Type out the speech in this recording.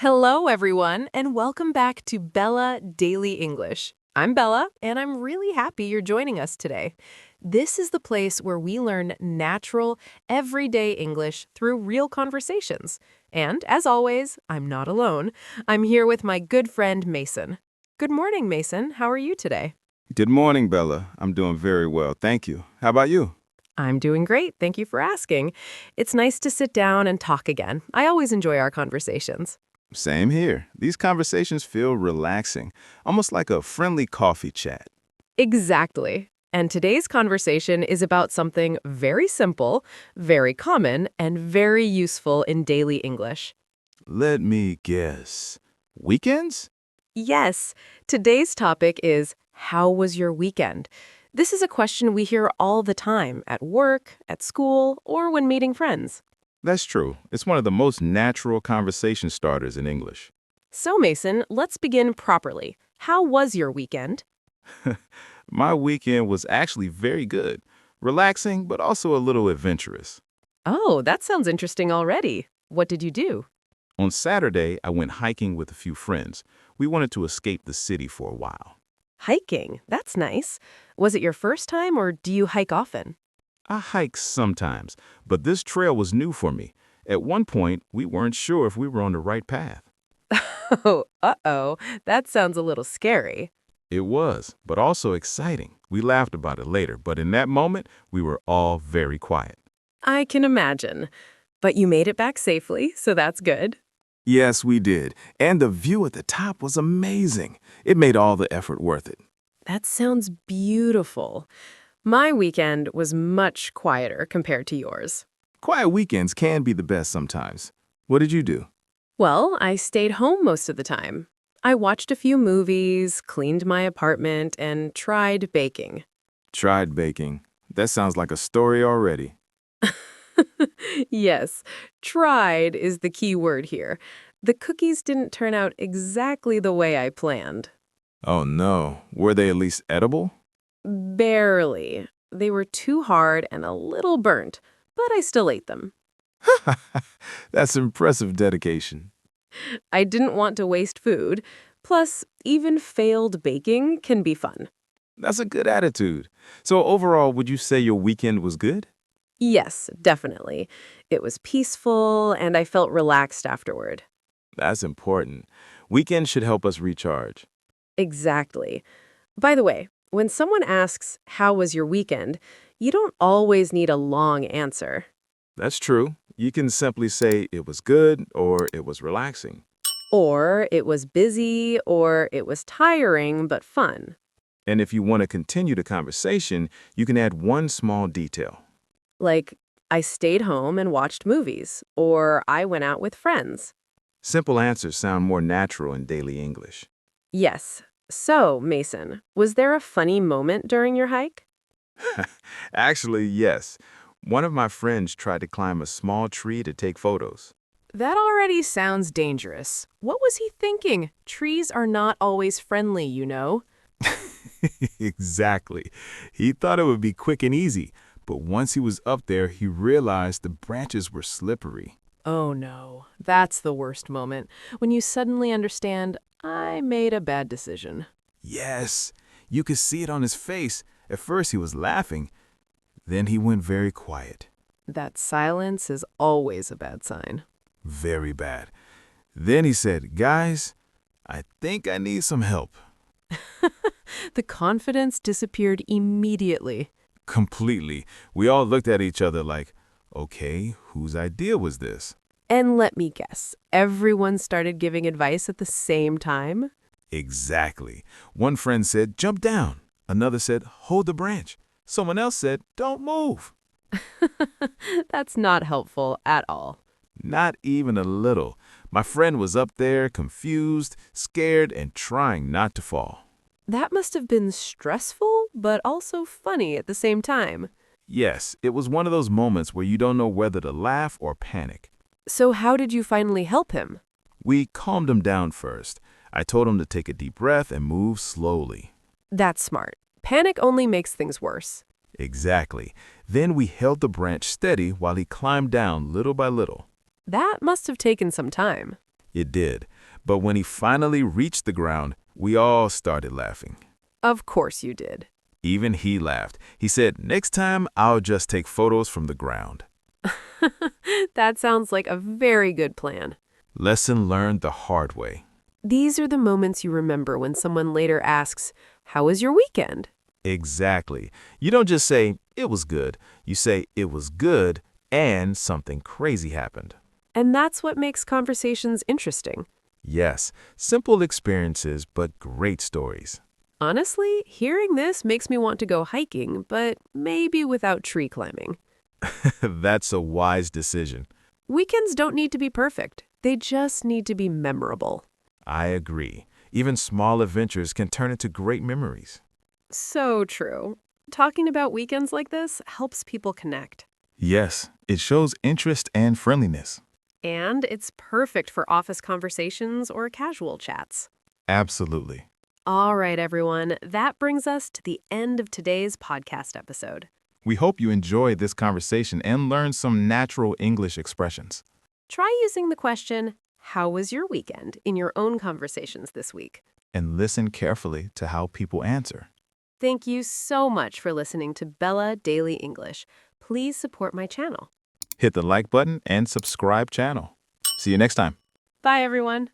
Hello, everyone, and welcome back to Bella Daily English. I'm Bella, and I'm really happy you're joining us today. This is the place where we learn natural, everyday English through real conversations. And as always, I'm not alone. I'm here with my good friend Mason. Good morning, Mason. How are you today? Good morning, Bella. I'm doing very well, thank you. How about you? I'm doing great. Thank you for asking. It's nice to sit down and talk again. I always enjoy our conversations. Same here. These conversations feel relaxing, almost like a friendly coffee chat. Exactly. And today's conversation is about something very simple, very common, and very useful in daily English. Let me guess. Weekends? Yes, today's topic is how was your weekend? This is a question we hear all the time at work, at school, or when meeting friends. That's true. It's one of the most natural conversation starters in English. So, Mason, let's begin properly. How was your weekend? My weekend was actually very good. Relaxing, but also a little adventurous. Oh, that sounds interesting already. What did you do? On Saturday, I went hiking with a few friends. We wanted to escape the city for a while. Hiking. That's nice. Was it your first time or do you hike often? I hike sometimes, but this trail was new for me. At one point, we weren't sure if we were on the right path. Oh, uh-oh. That sounds a little scary. It was, but also exciting. We laughed about it later, but in that moment, we were all very quiet. I can imagine. But you made it back safely, so that's good. Yes, we did. And the view at the top was amazing. It made all the effort worth it. That sounds beautiful. My weekend was much quieter compared to yours. Quiet weekends can be the best sometimes. What did you do? Well, I stayed home most of the time. I watched a few movies, cleaned my apartment, and tried baking. Tried baking. That sounds like a story already. Yes, tried is the key word here. The cookies didn't turn out exactly the way I planned. Oh no, were they at least edible? Barely. They were too hard and a little burnt, but I still ate them. That's impressive dedication. I didn't want to waste food. Plus, even failed baking can be fun. That's a good attitude. So overall, would you say your weekend was good? Yes, definitely. It was peaceful, and I felt relaxed afterward. That's important. Weekends should help us recharge. Exactly. By the way, when someone asks, "How was your weekend?" you don't always need a long answer. That's true. You can simply say it was good or it was relaxing. Or it was busy, or it was tiring but fun. And if you want to continue the conversation, you can add one small detail. Like, I stayed home and watched movies, or I went out with friends. Simple answers sound more natural in daily English. Yes. So, Mason, was there a funny moment during your hike? Actually, yes. One of my friends tried to climb a small tree to take photos. That already sounds dangerous. What was he thinking? Trees are not always friendly, you know. Exactly. He thought it would be quick and easy, but once he was up there, he realized the branches were slippery. Oh no, that's the worst moment, when you suddenly understand, I made a bad decision. Yes, you could see it on his face. At first, he was laughing. Then he went very quiet. That silence is always a bad sign. Very bad. Then he said, "Guys, I think I need some help." The confidence disappeared immediately. Completely. We all looked at each other like, okay, whose idea was this? And let me guess, everyone started giving advice at the same time? Exactly. One friend said, "Jump down." Another said, "Hold the branch." Someone else said, "Don't move." That's not helpful at all. Not even a little. My friend was up there, confused, scared, and trying not to fall. That must have been stressful, but also funny at the same time. Yes, it was one of those moments where you don't know whether to laugh or panic. So how did you finally help him? We calmed him down first. I told him to take a deep breath and move slowly. That's smart. Panic only makes things worse. Exactly. Then we held the branch steady while he climbed down little by little. That must have taken some time. It did. But when he finally reached the ground, we all started laughing. Of course you did. Even he laughed. He said, "Next time, I'll just take photos from the ground." That sounds like a very good plan. Lesson learned the hard way. These are the moments you remember when someone later asks, "How was your weekend?" Exactly. You don't just say, "It was good." You say, "It was good," and something crazy happened. And that's what makes conversations interesting. Yes, simple experiences, but great stories. Honestly, hearing this makes me want to go hiking, but maybe without tree climbing. That's a wise decision. Weekends don't need to be perfect. They just need to be memorable. I agree. Even small adventures can turn into great memories. So true. Talking about weekends like this helps people connect. Yes, it shows interest and friendliness. And it's perfect for office conversations or casual chats. Absolutely. All right, everyone, that brings us to the end of today's podcast episode. We hope you enjoyed this conversation and learned some natural English expressions. Try using the question, "How was your weekend?" in your own conversations this week. And listen carefully to how people answer. Thank you so much for listening to Bella Daily English. Please support my channel. Hit the like button and subscribe channel. See you next time. Bye, everyone.